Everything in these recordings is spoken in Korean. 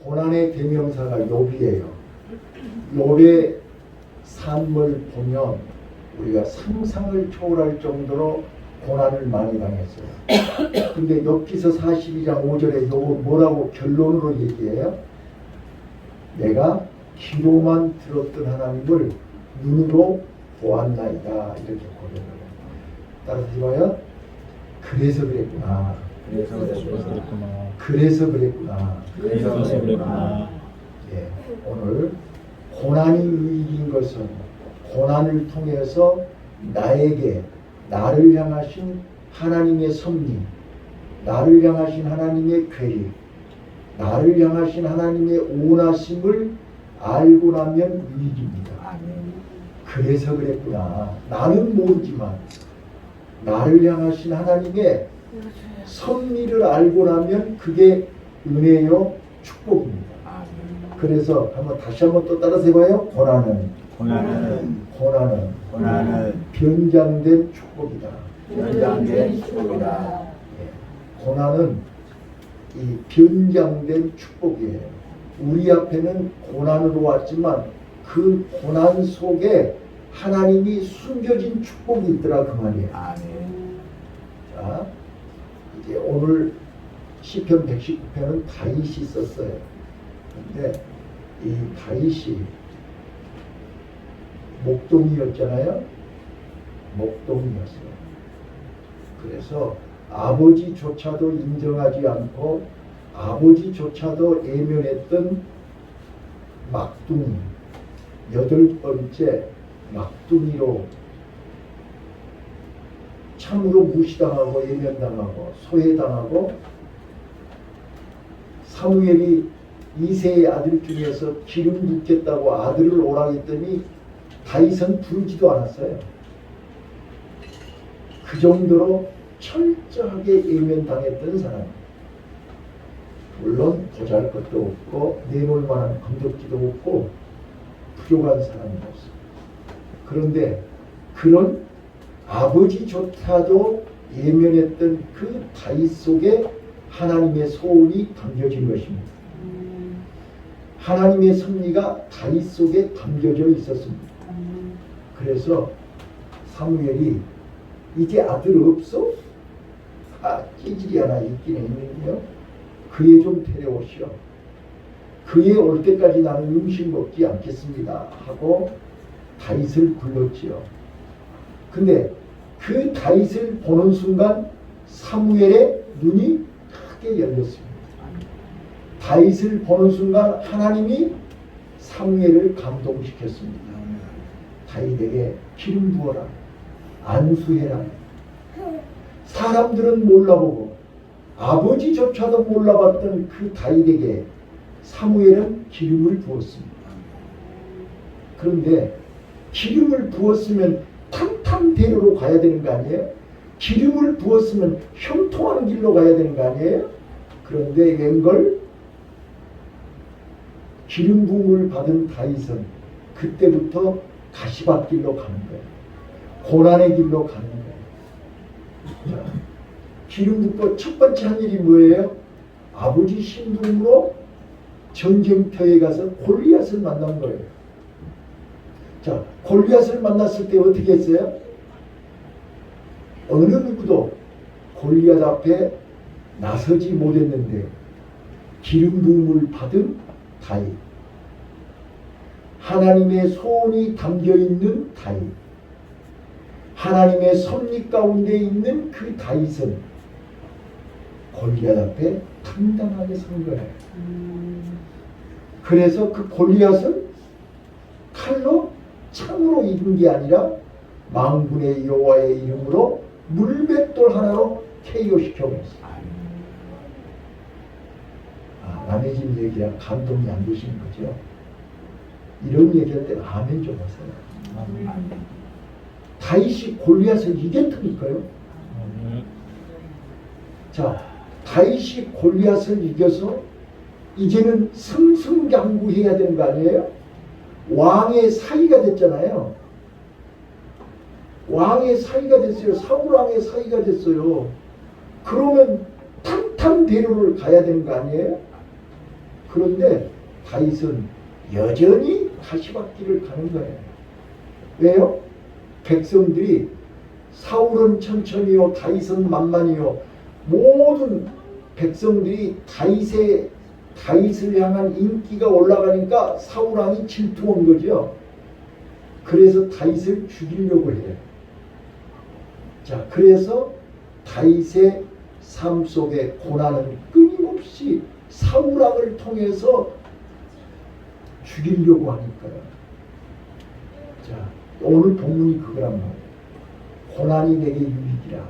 고난의 대명사가 욥이에요. 욥의 삶을 보면 우리가 상상을 초월할 정도로 고난을 많이 당했어요. 근데 욥기서 42장 5절에 욥은 뭐라고 결론으로 얘기해요? 내가 귀로만 들었던 하나님을 눈으로 보았나이다. 이렇게 고백을 해요. 따라서 이봐요. 그래서 그랬구나. 그래서 그랬구나. 그래서 그랬구나. 그래서 그랬구나. 예, 오늘 고난이 의익인 것은 고난을 통해서 나를 향하신 하나님의 섭리, 나를 향하신 하나님의 계획, 나를 향하신 하나님의 온하심을 알고 나면 유익입니다. 그래서 그랬구나. 나는 모르지만 나를 향하신 하나님의 섭리를 알고 나면 그게 은혜요 축복입니다. 그래서 다시 한번 또 따라서 해봐요. 고난은 변장된 축복이다. 변장된 축복이다. 예, 고난은 이 변장된 축복이에요. 우리 앞에는 고난으로 왔지만 그 고난 속에 하나님이 숨겨진 축복이 있더라 그 말이에요. 자, 이제 오늘 시편 119편은 다윗이 썼어요. 근데 이 다윗이 목동이었잖아요. 목동이었어요. 그래서 아버지조차도 인정하지 않고 아버지조차도 애면했던 막둥이, 8번째 막둥이로 참으로 무시당하고 애면당하고 소외당하고, 사무엘이 이새의 아들 중에서 기름 붓겠다고 아들을 오라 했더니 다윗은 부르지도 않았어요. 그 정도로 철저하게 애면당했던 사람. 물론 보잘것도 없고 내놓을 만한 건덕지도 없고 부족한 사람이었어요. 그런데 그런 아버지조차도 예면했던 그 다윗 속에 하나님의 소원이 담겨진 것입니다. 하나님의 섭리가 다윗 속에 담겨져 있었습니다. 그래서 사무엘이 이제 아들 없어? 찌질이 하나 있긴 있는데요. 그애 좀 데려오시오. 그애 올 때까지 나는 음식 먹지 않겠습니다 하고 다윗을 불렀지요. 근데 그 다윗을 보는 순간 사무엘의 눈이 크게 열렸습니다. 다윗을 보는 순간 하나님이 사무엘을 감동시켰습니다. 다윗에게 기름 부어라, 안수해라. 사람들은 몰라보고 아버지조차도 몰라봤던 그 다윗에게 사무엘은 기름을 부었습니다. 그런데 기름을 부었으면 탕탕대로로 가야 되는 거 아니에요? 기름을 부었으면 형통하는 길로 가야 되는 거 아니에요? 그런데 웬걸 기름 부음을 받은 다윗은 그때부터 가시밭길로 가는 거예요. 고난의 길로 가는 거예요. 자, 기름 붓고 첫 번째 한 일이 뭐예요? 아버지 신부름으로 전쟁터에 가서 골리앗을 만난 거예요. 자, 골리앗을 만났을 때 어떻게 했어요? 어느 누구도 골리앗 앞에 나서지 못했는데 기름 부음을 받은 다윗, 하나님의 소원이 담겨있는 다윗, 하나님의 섭리 가운데 있는 그 다윗은 골리앗 앞에 당당하게 선 거예요. 그래서 그 골리앗은 칼로 창으로 이긴 게 아니라 만군의 여호와의 이름으로 물맷돌 하나로 KO 시켜버렸어요. 남의 집 얘기라 감동이 안 되시는 거죠? 이런 얘기할 때는 아멘 좀 하세요. 다윗이 골리앗을 이겼다니까요. 자, 다윗이 골리앗을 이겨서 이제는 승승장구해야 되는 거 아니에요? 왕의 사위가 됐잖아요. 왕의 사위가 됐어요. 사울 왕의 사위가 됐어요. 그러면 탕탕대로를 가야 되는 거 아니에요? 그런데 다윗은 여전히 가시밭길을 가는 거예요. 왜요? 백성들이 사울은 천천히요, 다윗은 만만히요. 모든 백성들이 다윗을 향한 인기가 올라가니까 사울 왕이 질투한 거죠. 그래서 다윗을 죽이려고 해요. 자, 그래서 다윗의 삶 속에 고난은 끊임없이 사울 왕을 통해서 죽이려고 하니까요. 자, 오늘 본문이 그거란 말이에요. 고난이 내게 유익이라.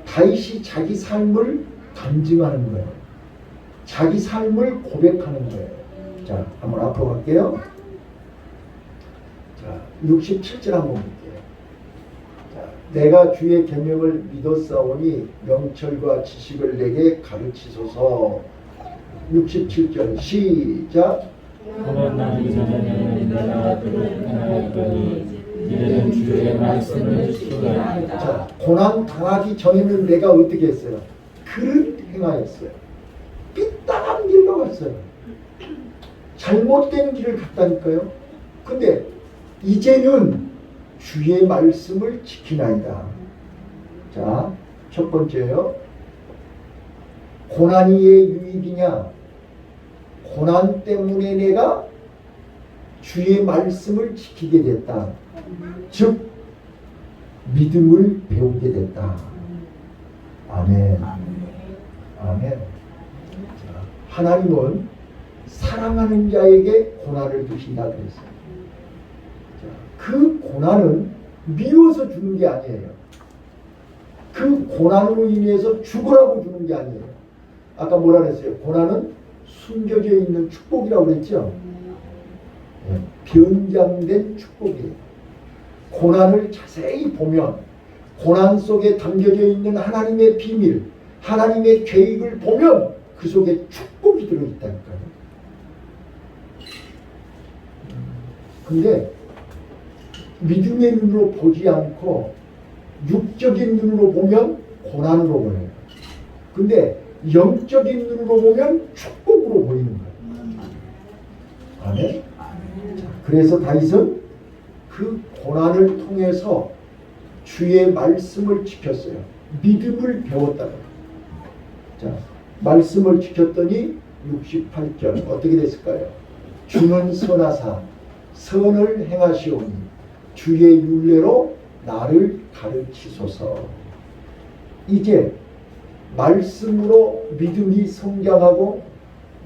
다윗이 자기 삶을 간증하는 거예요. 자기 삶을 고백하는 거예요. 자, 한번 앞으로 갈게요. 자, 67절 한번 볼게요. 자, 내가 주의 계명을 믿었사오니 명철과 지식을 내게 가르치소서. 67절 시작. 고난나기 전에는 내가 그를 행하였더니 이제는 주의 말씀을 지키게 하리라. 자, 고난 당하기 전에는 내가 어떻게 했어요? 그를 행하였어요. 삐딱한 길로 갔어요. 잘못된 길을 갔다니까요. 근데 이제는 주의 말씀을 지키나이다. 자, 첫 번째요. 고난이 왜 유익이냐? 고난 때문에 내가 주의 말씀을 지키게 됐다. 즉 믿음을 배우게 됐다. 아멘. 아멘. 자, 하나님은 사랑하는 자에게 고난을 주신다 그랬어요. 자, 그 고난은 미워서 주는 게 아니에요. 그 고난으로 인해서 죽으라고 주는 게 아니에요. 아까 뭐라 그랬어요? 고난은 숨겨져 있는 축복이라고 그랬죠? 네, 변장된 축복이에요. 고난을 자세히 보면 고난 속에 담겨져 있는 하나님의 비밀, 하나님의 계획을 보면 그 속에 축복이 들어있다니까요. 근데 믿음의 눈으로 보지 않고 육적인 눈으로 보면 고난으로 보여요. 근데 영적인 눈으로 보면 축복으로 보이는 거예요. 아멘. 자, 그래서 다윗은 그 고난을 통해서 주의 말씀을 지켰어요. 믿음을 배웠다고. 자, 말씀을 지켰더니 68절 어떻게 됐을까요? 주는 선하사 선을 행하시오니 주의 율례로 나를 가르치소서. 이제 말씀으로 믿음이 성장하고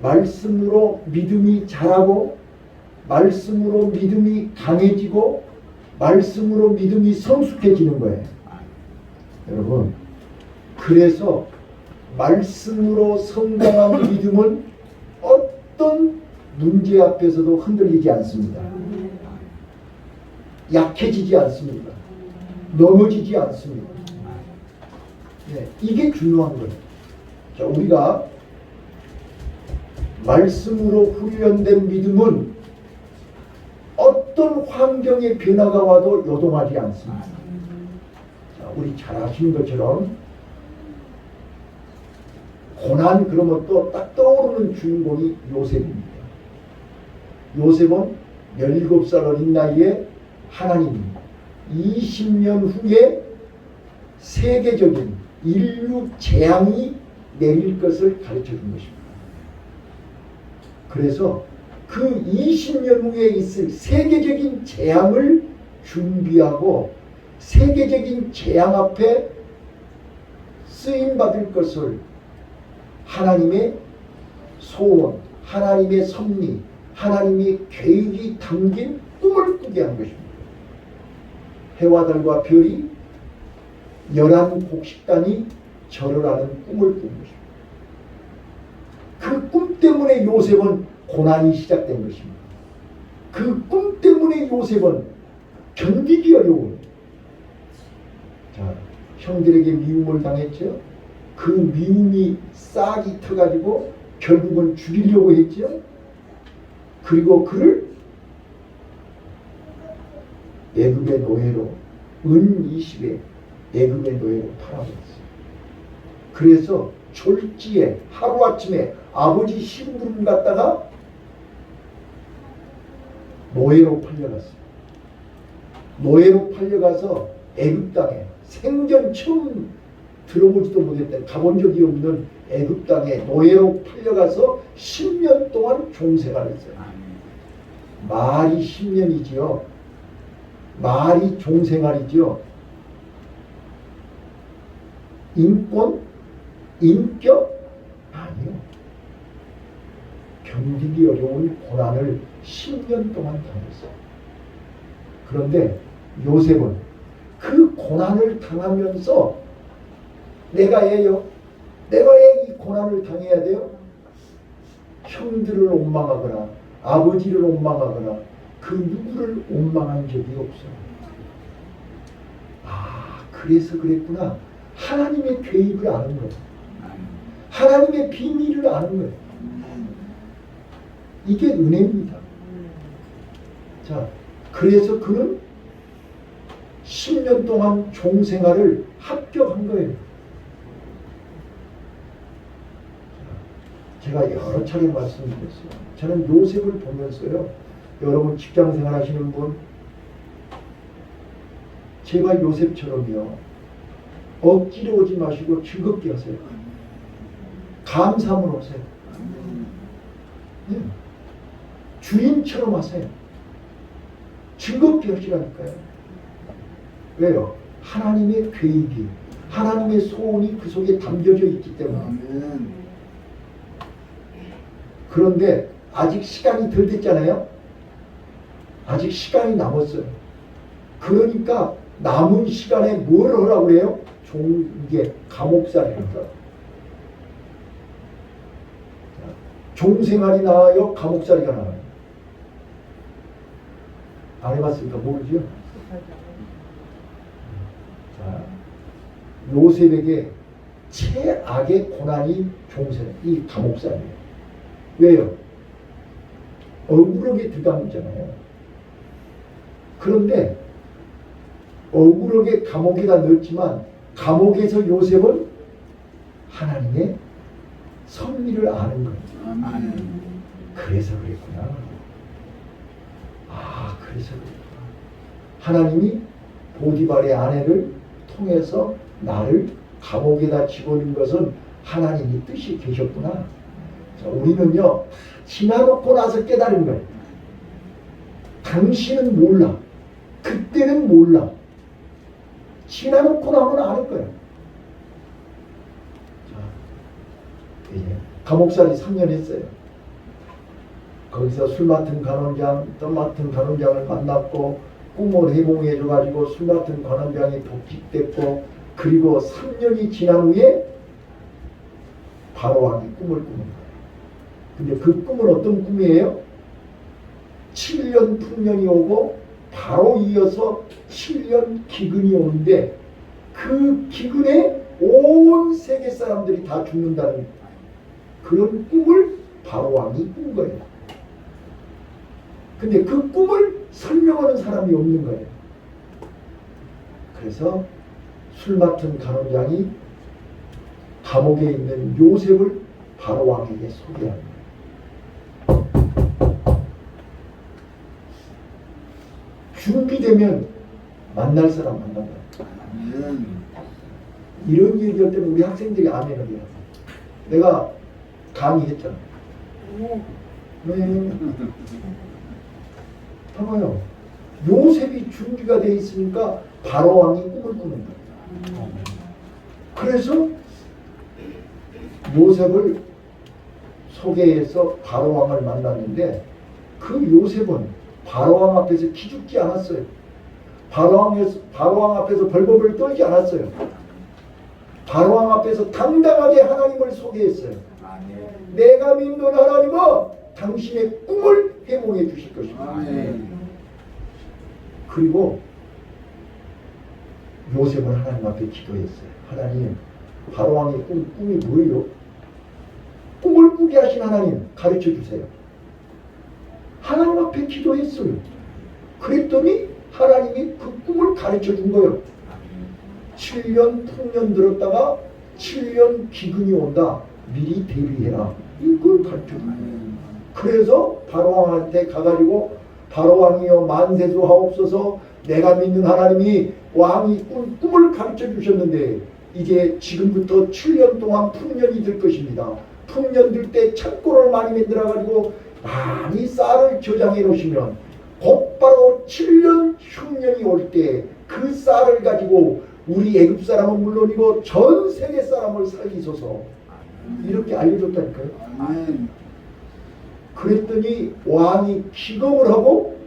말씀으로 믿음이 자라고 말씀으로 믿음이 강해지고 말씀으로 믿음이 성숙해지는 거예요. 여러분, 그래서 말씀으로 성장한 믿음은 어떤 문제 앞에서도 흔들리지 않습니다. 약해지지 않습니다. 넘어지지 않습니다. 네, 이게 중요한 거예요. 자, 우리가 말씀으로 훈련된 믿음은 어떤 환경의 변화가 와도 요동하지 않습니다. 자, 우리 잘 아시는 것처럼 고난 그러면 또 딱 떠오르는 주인공이 요셉입니다. 요셉은 17살 어린 나이에 하나님이 20년 후에 세계적인 인류 재앙이 내릴 것을 가르쳐 준 것입니다. 그래서 그 20년 후에 있을 세계적인 재앙을 준비하고 세계적인 재앙 앞에 쓰임받을 것을 하나님의 소원, 하나님의 섭리, 하나님의 계획이 담긴 꿈을 꾸게 한 것입니다. 해와 달과 별이 11곡식단이 절을 하는 꿈을 꾼 것입니다. 그 꿈 때문에 요셉은 고난이 시작된 것입니다. 그 꿈 때문에 요셉은 견디기 어려운, 자, 형들에게 미움을 당했죠. 그 미움이 싹이 터가지고 결국은 죽이려고 했죠. 그리고 그를 애굽의 노예로 은 20에 애굽의 노예로 팔아버렸어요. 그래서 졸지에 하루아침에 아버지 심부름 갔다가 노예로 팔려갔어요. 노예로 팔려가서 애굽 땅에 생전 처음 들어보지도 못했던 가본 적이 없는 애굽 땅에 노예로 팔려가서 10년 동안 종생활했어요. 말이 10년이지요. 말이 종생활이지요. 인권? 인격? 아니요. 견디기 어려운 고난을 10년 동안 당했어요. 그런데 요셉은 그 고난을 당하면서 내가 왜 이 고난을 당해야 돼요? 형들을 원망하거나 아버지를 원망하거나 그 누구를 원망한 적이 없어요. 아, 그래서 그랬구나. 하나님의 계획을 아는 거예요. 하나님의 비밀을 아는 거예요. 이게 은혜입니다. 자, 그래서 그는 10년 동안 종생활을 합격한 거예요. 제가 여러 차례 말씀드렸어요. 저는 요셉을 보면서요. 여러분 직장생활 하시는 분, 제가 요셉처럼요. 억지로 오지 마시고 즐겁게 하세요. 감사함으로 하세요. 네. 주인처럼 하세요. 즐겁게 하시라니까요. 왜요? 하나님의 계획이, 하나님의 소원이 그 속에 담겨져 있기 때문에. 그런데 아직 시간이 덜 됐잖아요. 아직 시간이 남았어요. 그러니까 남은 시간에 뭘 하라고 그래요? 이게 감옥살이입니다. 종생활이 나아요? 감옥살이가 나아요? 안 해봤습니까? 모르죠? 자, 요셉에게 최악의 고난이 이 감옥살이에요. 왜요? 억울하게 들어간 거잖아요. 그런데 억울하게 감옥에다 넣었지만 감옥에서 요셉은 하나님의 섭리를 아는 거예요. 그래서 그랬구나. 아, 그래서 그랬구나. 하나님이 보디발의 아내를 통해서 나를 감옥에다 집어넣은 것은 하나님의 뜻이 계셨구나. 자, 우리는요, 지나놓고 나서 깨달은 거예요. 당신은 몰라. 그때는 몰라. 지나놓고 나면 아는 거예요. 자, 이제 감옥살이 3년 했어요. 거기서 술 맡은 간원장, 떡 맡은 간원장을 만났고 꿈을 해몽해줘가지고 술 맡은 간원장이 복직됐고, 그리고 3년이 지난 후에 바로왕이 꿈을 꾸는 거예요. 근데 그 꿈은 어떤 꿈이에요? 7년 풍년이 오고 바로 이어서 7년 기근이 오는데 그 기근에 온 세계 사람들이 다 죽는다는 그런 꿈을 바로왕이 꾼 거예요. 근데 그 꿈을 설명하는 사람이 없는 거예요. 그래서 술 맡은 간원장이 감옥에 있는 요셉을 바로왕에게 소개합니다. 준비되면 만날 사람 만난다. 이런 얘기할 때는 우리 학생들이 아멘을 해요. 내가 강의했잖아. 네. 봐봐요. 요셉이 준비가 돼 있으니까 바로왕이 꿈을 꾸는 거예요. 그래서 요셉을 소개해서 바로왕을 만났는데 그 요셉은 바로왕 앞에서 기죽지 않았어요. 바로왕 앞에서 벌벌벌 떨지 않았어요. 바로왕 앞에서 당당하게 하나님을 소개했어요. 내가 믿는 하나님은 당신의 꿈을 해몽해 주실 것입니다. 그리고 요셉은 하나님 앞에 기도했어요. 하나님, 바로왕의 꿈이 뭐예요? 꿈을 꾸게 하신 하나님 가르쳐 주세요. 하나님 앞에 기도했어요. 그랬더니 하나님이 그 꿈을 가르쳐 준 거예요. 7년 풍년 들었다가 7년 기근이 온다. 미리 대비해라. 이걸 가르쳐줍니다. 그래서 바로왕한테 가가지고 바로왕이여 만세수 하옵소서. 내가 믿는 하나님이 왕이 꿈을 가르쳐 주셨는데 이제 지금부터 7년 동안 풍년이 될 것입니다. 풍년 들 때 창고를 많이 만들어가지고 많이 쌀을 저장해 놓으시면 곧바로 7년 흉년이 올 때 그 쌀을 가지고 우리 애굽 사람은 물론이고 전 세계 사람을 살리소서. 이렇게 알려줬다니까요. 그랬더니 왕이 기겁을 하고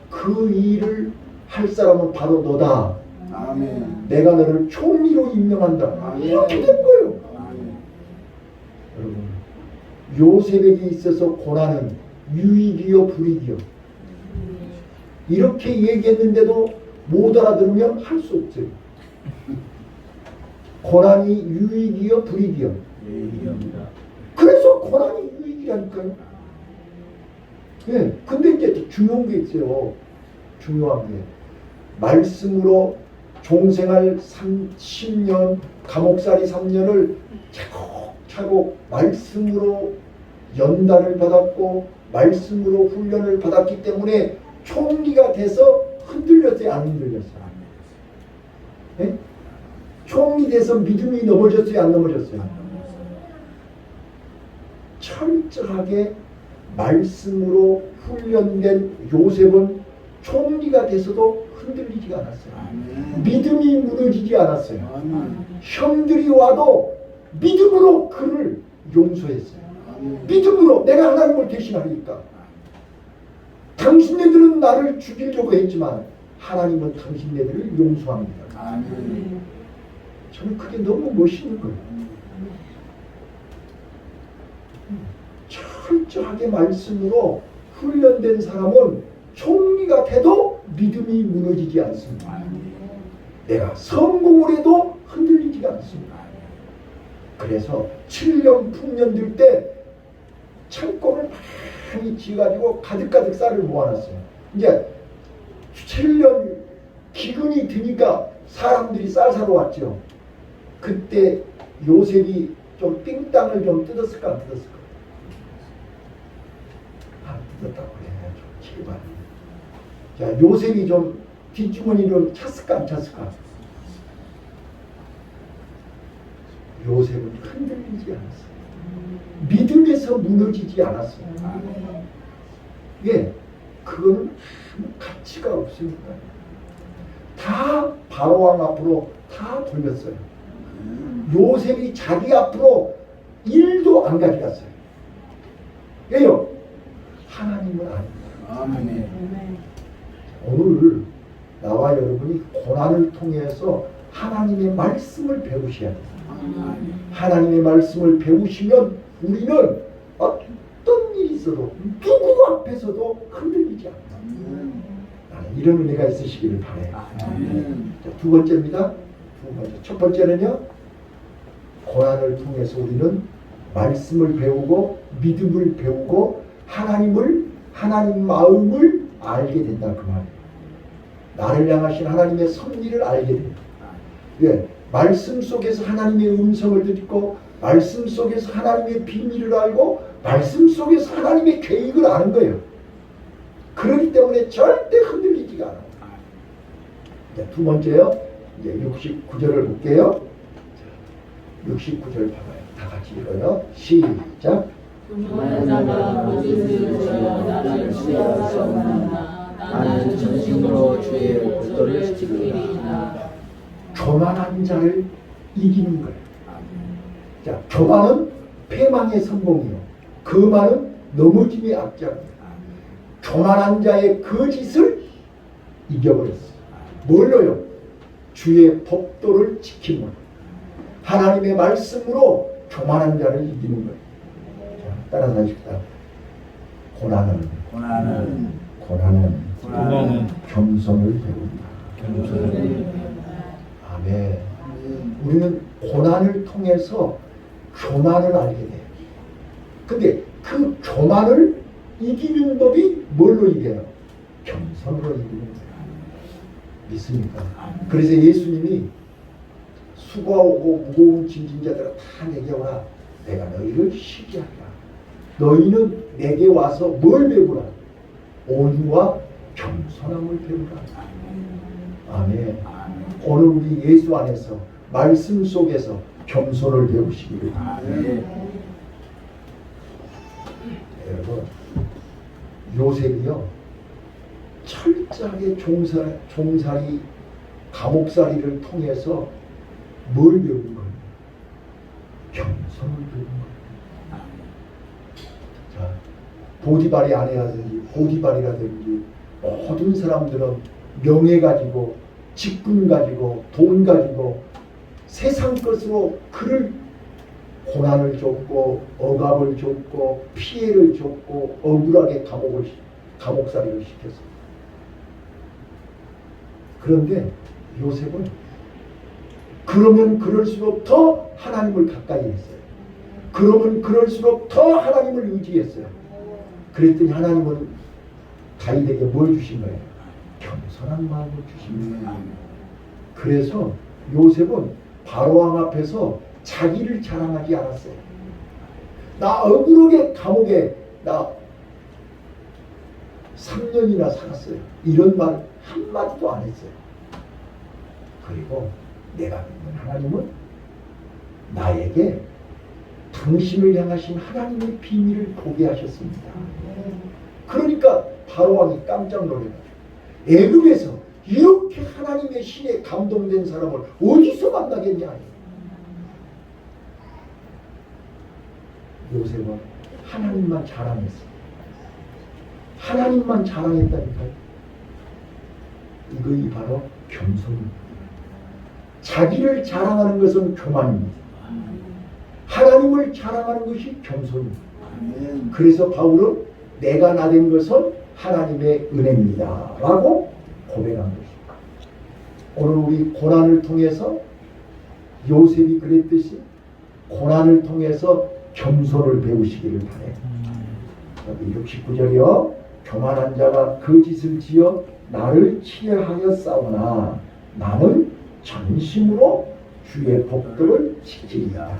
그 일을 할 사람은 바로 너다. 아멘. 내가 너를 총리로 임명한다. 이렇게 된 거예요. 여러분, 요셉에게 있어서 고난은 유익이요 불이익이요. 이렇게 얘기했는데도 못 알아들으면 할 수 없어요. 고난이 유익이요 불이익이요. 그래서 고난이 유익이라니까요. 예, 근데 이제 중요한 게 있어요. 중요한 게 말씀으로 종생활 10년, 감옥살이 3년을 차곡차곡 말씀으로 연단을 받았고 말씀으로 훈련을 받았기 때문에 총리가 돼서 흔들렸어요? 안 흔들렸어요? 네? 총리 돼서 믿음이 넘어졌어요? 안 넘어졌어요? 철저하게 말씀으로 훈련된 요셉은 총리가 돼서도 흔들리지 않았어요. 믿음이 무너지지 않았어요. 형들이 와도 믿음으로 그를 용서했어요. 믿음으로 내가 하나님을 대신하니까. 당신네들은 나를 죽이려고 했지만 하나님은 당신네들을 용서합니다. 저는 그게 너무 멋있는 거예요. 철저하게 말씀으로 훈련된 사람은 총리가 돼도 믿음이 무너지지 않습니다. 내가 성공을 해도 흔들리지 않습니다. 그래서 7년 풍년 들 때 창고를 많이 지어가지고 가득가득 쌀을 모아놨어요. 이제 7년 기근이 드니까 사람들이 쌀 사러 왔죠. 그때 요셉이 좀 띵땅을 좀 뜯었을까 안 뜯었을까? 안 뜯었다고 그래. 제발. 자, 요셉이 좀 뒷주머니를 찼을까 안 찼을까? 요셉은 흔들리지 않았어요. 믿음에서 무너지지 않았어요. 예, 그거는 아무 가치가 없으니까. 다 바로왕 앞으로 다 돌렸어요. 요셉이 자기 앞으로 1도 안 가져갔어요. 왜요? 하나님은 아닙니다. 오늘 나와 여러분이 고난을 통해서 하나님의 말씀을 배우셔야 돼요. 하나님의 말씀을 배우시면 우리는 어떤 일이 있어도 누구 앞에서도 흔들리지 않아요. 나는 이런 은혜가 있으시기를 바라요. 자, 두 번째입니다. 첫 번째는요, 고난을 통해서 우리는 말씀을 배우고 믿음을 배우고 하나님 마음을 알게 된다 그 말이에요. 나를 향하신 하나님의 섭리를 알게 됩니다. 예, 말씀 속에서 하나님의 음성을 듣고 말씀 속에서 하나님의 비밀을 알고 말씀 속에서 하나님의 계획을 아는 거예요. 그렇기 때문에 절대 흔들리지가 않아요. 자, 두 번째요. 이제 69절을 볼게요. 69절 봐봐요. 다 같이 읽어요. 시작. 나는 전심으로 주의 복도를 지키리이다. 교만한 자를 이기는 거예요. 자, 교만은 패망의 성공이요. 거만은 넘어짐의 악장이에요. 교만한 자의 거짓을 이겨버렸어요. 뭘로요? 주의 법도를 지키는 거예요. 하나님의 말씀으로 교만한 자를 이기는 거예요. 자, 따라서 하십시다. 고난은 겸손을 배운다. 아멘. 우리는 고난을 통해서 교만을 알게 돼요. 근데 그 교만을 이기는 법이 뭘로 이겨요? 겸손으로 이기는 거예요. 믿습니까? 그래서 예수님이 수고하고 무거운 짐진 자들아 다 내게 오라. 내가 너희를 쉬게 하리라. 너희는 내게 와서 뭘 배우라? 온유와 겸손함을 배우라. 아멘. 오늘 우리 예수 안에서 말씀 속에서 겸손을 배우시기를 바랍니다. 여러분, 요셉이요 철저하게 종살이 감옥살이를 통해서 뭘 배운 거예요? 겸손을 배운 거예요. 자, 보디발의 아내라든지 보디발이라든지 모든 사람들은 명예 가지고 직분 가지고 돈 가지고 세상 것으로 그를 고난을 줬고 억압을 줬고 피해를 줬고 억울하게 감옥살이를 시켰어요. 그런데 요셉은 그러면 그럴수록 더 하나님을 가까이 했어요. 그러면 그럴수록 더 하나님을 의지했어요. 그랬더니 하나님은 다윗에게 뭘 주신 거예요? 겸손한 마음을 주신 거예요. 그래서 요셉은 바로왕 앞에서 자기를 자랑하지 않았어요. 나 억울하게 감옥에 나 3년이나 살았어요. 이런 말 한마디도 안 했어요. 그리고 내가 믿는 하나님은 나에게 당신을 향하신 하나님의 비밀을 보게 하셨습니다. 그러니까 바로왕이 깜짝 놀라가지고 애굽에서 이렇게 하나님의 신에 감동된 사람을 어디서 만나겠냐. 요셉은 하나님만 자랑했어요. 하나님만 자랑했다니까요. 이것이 바로 겸손입니다. 자기를 자랑하는 것은 교만입니다. 하나님을 자랑하는 것이 겸손입니다. 그래서 바울은 내가 나된 것은 하나님의 은혜입니다 라고 고백한 것입니다. 오늘 우리 고난을 통해서 요셉이 그랬듯이 고난을 통해서 겸손을 배우시기를 바래요. 여기 69절이요. 교만한 자가 거짓을 지어 나를 치하여 싸우나 나는 전심으로 주의 법도를 지키리라.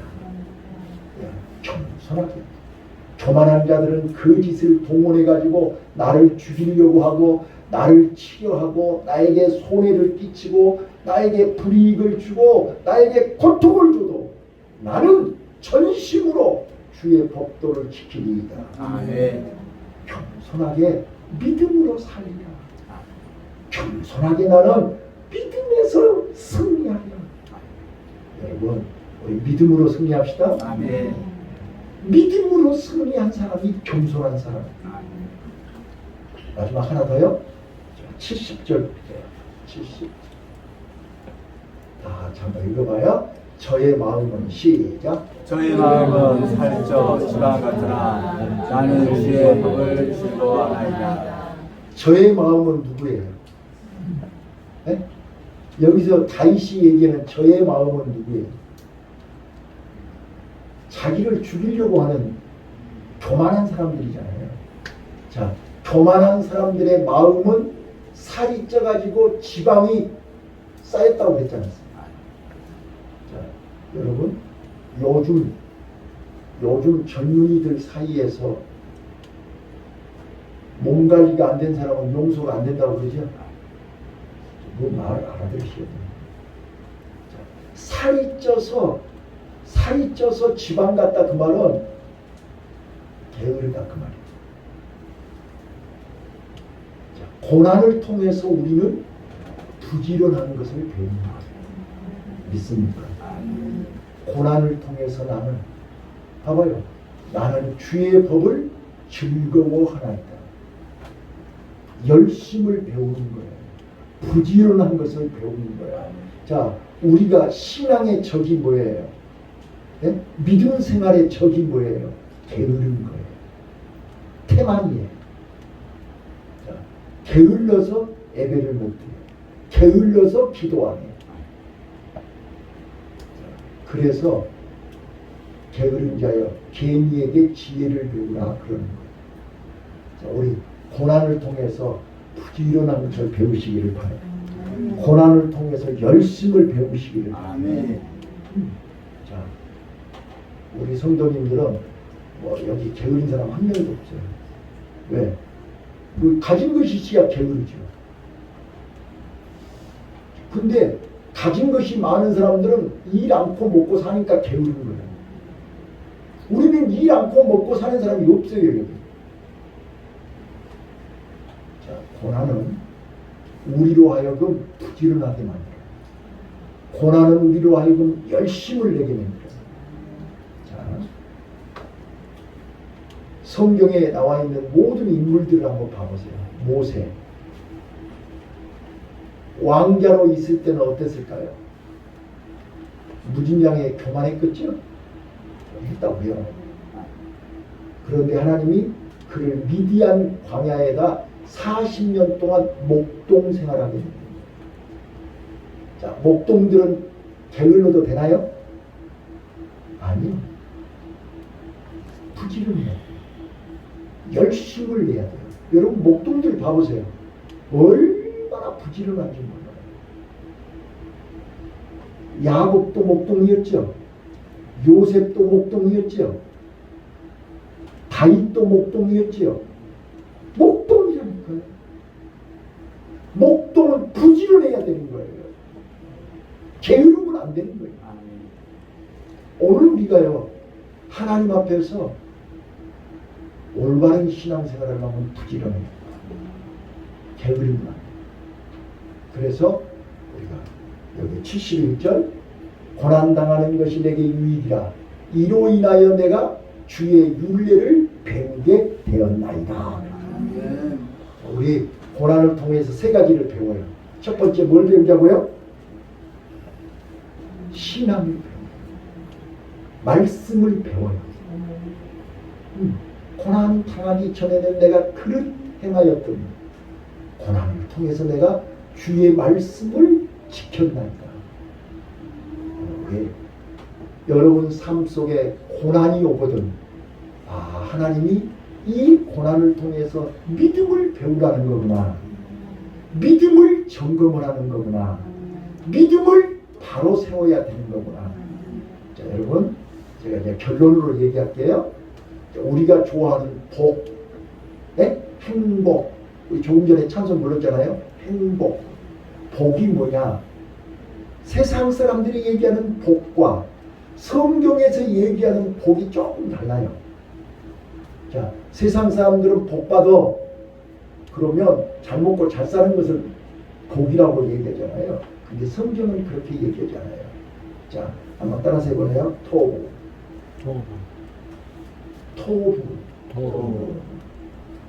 겸손하게. 교만한 자들은 거짓을 동원해가지고 나를 죽이려고 하고 나를 치려하고 나에게 손해를 끼치고 나에게 불이익을 주고 나에게 고통을 줘도 나는 전심으로 주의 법도를 지키리이다. 아멘. 겸손하게 믿음으로 살리라. 겸손하게 나는 믿음에서 승리하려. 여러분, 우리 믿음으로 승리합시다. 아멘. 믿음으로 승리한 사람이 겸손한 사람. 마지막 하나 더요. 70절. 70. 잠깐 읽어봐요. 저의 마음은 시작. 저의 마음은 살쪄 지방 같으나 나는 주의 법을 즐거워하나이다. 저의 마음은 누구예요? 네? 여기서 다윗이 얘기하는 저의 마음은 누구예요? 자기를 죽이려고 하는 교만한 사람들이잖아요. 자, 교만한 사람들의 마음은 살이 쪄가지고 지방이 쌓였다고 그랬지 않습니까? 자, 여러분, 요즘 젊은이들 사이에서 몸 관리가 안 된 사람은 용서가 안 된다고 그러죠? 그 말을 알아들으셔야 됩니다. 살이 쪄서 지방 같다 그 말은 게으르다 그 말이에요. 자, 고난을 통해서 우리는 부지런하는 것을 배웁니다. 믿습니까? 고난을 통해서 나는 봐봐요. 나는 주의 법을 즐거워하나이다. 열심을 배우는 거예요. 부지런한 것을 배우는 거야. 자, 우리가 신앙의 적이 뭐예요? 네? 믿음 생활의 적이 뭐예요? 게으른 거예요. 태만이에요. 자, 게을러서 예배를 못 드려요. 게을러서 기도 안 해요. 그래서 게으른 자여 개미에게 지혜를 배우라 그러는 거예요. 자, 우리 고난을 통해서 부지런한 것을 배우시기를 바랍니다. 고난을 통해서 열심을 배우시기를 바랍니다. 자, 우리 성도님들은 뭐 여기 게으른 사람 한 명도 없어요. 왜? 그 가진 것이 있어야 게으르죠. 근데 가진 것이 많은 사람들은 일 않고 먹고 사니까 게으른 거예요. 우리는 일 않고 먹고 사는 사람이 없어요, 여기. 자, 고난은 우리로 하여금 부지런하게 만들어요. 고난은 우리로 하여금 열심을 내게 만들어요. 자, 성경에 나와 있는 모든 인물들을 한번 봐보세요. 모세. 왕자로 있을 때는 어땠을까요? 무진장에 교만했겠죠? 했다고요. 그런데 하나님이 그를 미디안 광야에다 40년 동안 목동 생활하게 됩니다. 자, 목동들은 게을러도 되나요? 아니요. 부지런해야 돼요. 열심을 내야 돼요. 여러분 목동들 봐보세요. 얼마나 부지런한지 몰라요. 야곱도 목동이었죠. 요셉도 목동이었죠. 다윗도 목동이었죠. 목동이라니까요. 목동은 부지런해야 되는 거예요. 게으르면 안 되는 거예요. 오늘 우리가요, 하나님 앞에서 올바른 신앙생활을 하면 부지런해요. 게으르면 안 돼요. 그래서 우리가 여기 71절 고난당하는 것이 내게 유익이라 이로 인하여 내가 주의 율례를 배우게 되었나이다. 우리 고난을 통해서 세 가지를 배워요. 첫 번째 뭘 배우자고요? 신앙을 배워요. 말씀을 배워요. 고난 당하기 전에는 내가 그릇 행하였던 고난을 통해서 내가 주의 말씀을 지켰나이다. 여러분 삶 속에 고난이 오거든, 아, 하나님이 이 고난을 통해서 믿음을 배우라는 거구나, 믿음을 점검을 하는 거구나, 믿음을 바로 세워야 되는 거구나. 자, 여러분 제가 이제 결론으로 얘기할게요. 우리가 좋아하는 복, 네? 행복, 우리 조금 전에 찬송 불렀잖아요. 행복, 복이 뭐냐? 세상 사람들이 얘기하는 복과 성경에서 얘기하는 복이 조금 달라요. 자, 세상 사람들은 복 받아 그러면 잘 먹고 잘 사는 것을 복이라고 얘기하잖아요. 근데 성경은 그렇게 얘기하지 않아요. 자, 한번 따라서 해보네요. 토부.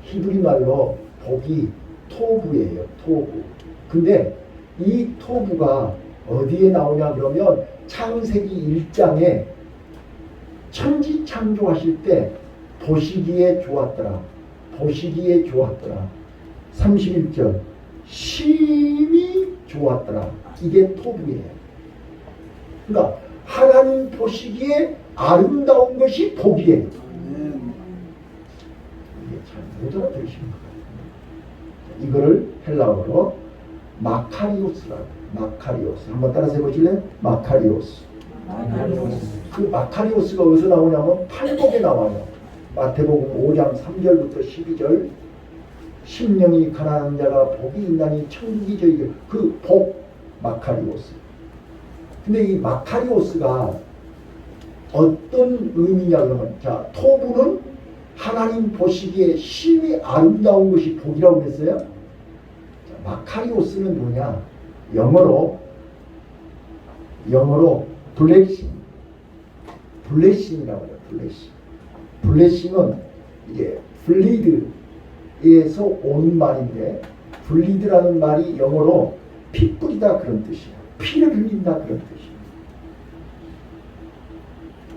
히브리 말로 복이 토부예요. 토부. 근데 이 토부가 어디에 나오냐 그러면 창세기 1장에 천지 창조하실 때 보시기에 좋았더라. 보시기에 좋았더라. 31절 심히 좋았더라. 이게 토부예요. 그러니까 하나님 보시기에 아름다운 것이 복이에요. 이게 잘 못 알아들으시는 거예요. 이거를 헬라어로 마카리오스라고. 마카리오스. 한번 따라서 해보실래요? 마카리오스. 그 마카리오스가 어디서 나오냐면 팔복에 나와요. 마태복음 5장 3절부터 12절. 심령이 가난한 자가 복이 있나니 천국이 저에게. 그 복, 마카리오스. 근데 이 마카리오스가 어떤 의미냐 그러면, 자, 토부는 하나님 보시기에 심히 아름다운 것이 복이라고 그랬어요. 자, 마카리오스는 뭐냐? 영어로 블레싱이라고 해요. 블레싱은 이게 블리드에서 온 말인데, 블리드라는 말이 영어로 피 뿌리다 그런 뜻이에요. 피를 흘린다 그런 뜻이에요.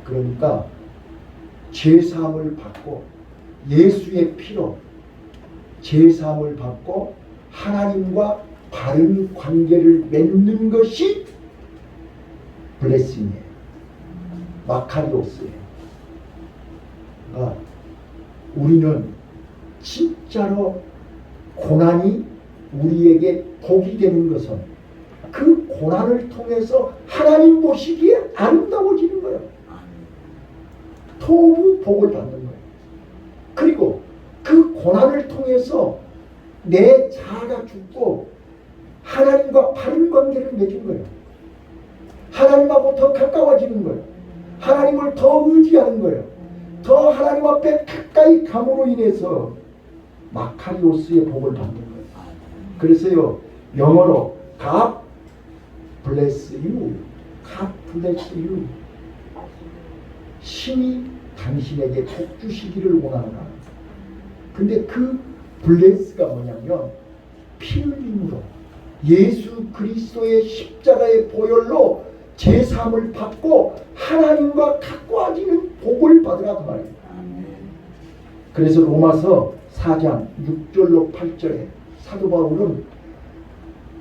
그러니까 죄사함을 받고 예수의 피로 죄사함을 받고 하나님과 바른 관계를 맺는 것이 블레싱이에요. 마카리오스예요. 그러니까 우리는 진짜로 고난이 우리에게 복이 되는 것은 그 고난을 통해서 하나님 보시기에 아름다워지는 거예요. 토부 복을 받는 거예요. 그리고 그 고난을 통해서 내 자아가 죽고 하나님과 바른 관계를 맺은 거예요. 하나님하고 더 가까워지는 거예요. 하나님을 더 의지하는 거예요. 더 하나님 앞에 가까이 감으로 인해서 마카리오스의 복을 받는 거예요. 그래서요, 영어로 God bless you, God bless you. 신이 당신에게 복 주시기를 원하노라. 근데 그 bless가 뭐냐면 피 흘림으로 예수 그리스도의 십자가의 보혈로 제사함을 받고 하나님과 가까워지는 복을 받으라 그 말이에요. 그래서 로마서 4장 6절로 8절에 사도 바울은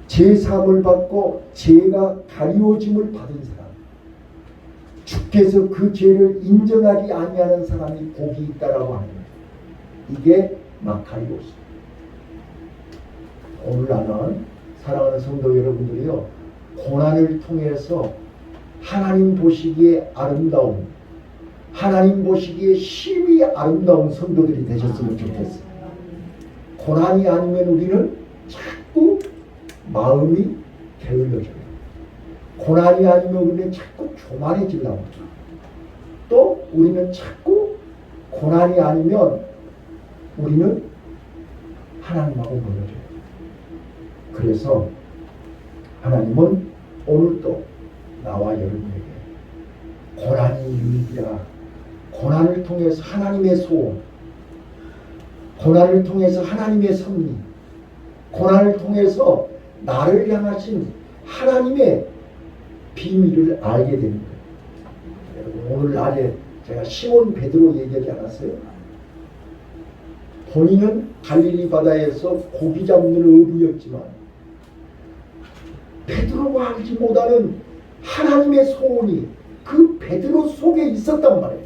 제사함을 받고 죄가 가리워짐을 받은 사람, 주께서 그 죄를 인정하지 아니하는 사람이 복이 있다라고 하는 거예요. 이게 마카리오스. 오늘 나는 사랑하는 성도 여러분들이요, 고난을 통해서 하나님 보시기에 아름다운, 하나님 보시기에 심히 아름다운 성도들이 되셨으면 좋겠어요. 고난이 아니면 우리는 자꾸 마음이 게을러져요. 고난이 아니면 우리는 자꾸 교만해지려고 해요. 또 우리는 자꾸 고난이 아니면 우리는 하나님하고 멀어져요. 그래서 하나님은 오늘도 나와 여러분에게 고난이 유익이라, 고난을 통해서 하나님의 소원, 고난을 통해서 하나님의 섭리, 고난을 통해서 나를 향하신 하나님의 비밀을 알게 되는 거예요. 여러분, 오늘 낮에 제가 시몬 베드로 얘기하지 않았어요? 본인은 갈릴리 바다에서 고기 잡는 어부였지만 베드로가 알지 못하는 하나님의 소원이 그 베드로 속에 있었단 말이에요.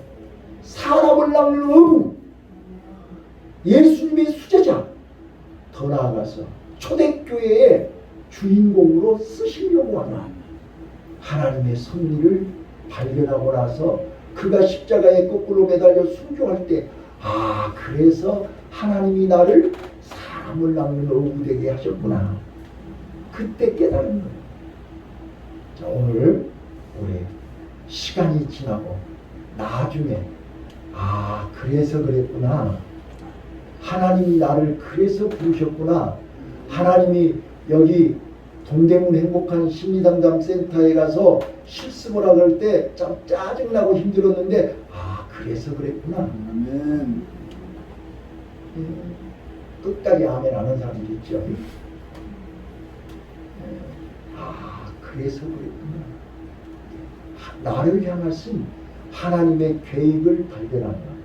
사람을 낚는 어부, 예수님의 수제자, 더 나아가서 초대교회의 주인공으로 쓰시려고 하는 하나님의 섭리를 발견하고 나서 그가 십자가에 거꾸로 매달려 순종할 때, 아, 그래서 하나님이 나를 사람을 낚는 어부 되게 하셨구나. 그때 깨달은 거예요. 자, 오늘 우리 시간이 지나고 나중에, 아, 그래서 그랬구나. 하나님이 나를 그래서 부르셨구나. 하나님이 여기 동대문 행복한 심리상담센터에 가서 실습을 하걸 때 참 짜증나고 힘들었는데, 아, 그래서 그랬구나. 아멘. 끝까지 아멘 안 하는 사람들이 있죠. 아, 그래서 그랬구나. 나를 향하신 하나님의 계획을 발견하면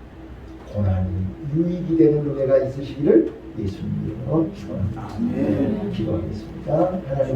고난이 유익이 되는 은혜가 있으시기를 예수님 이름으로 축원합니다. 기도하겠습니다. 하나님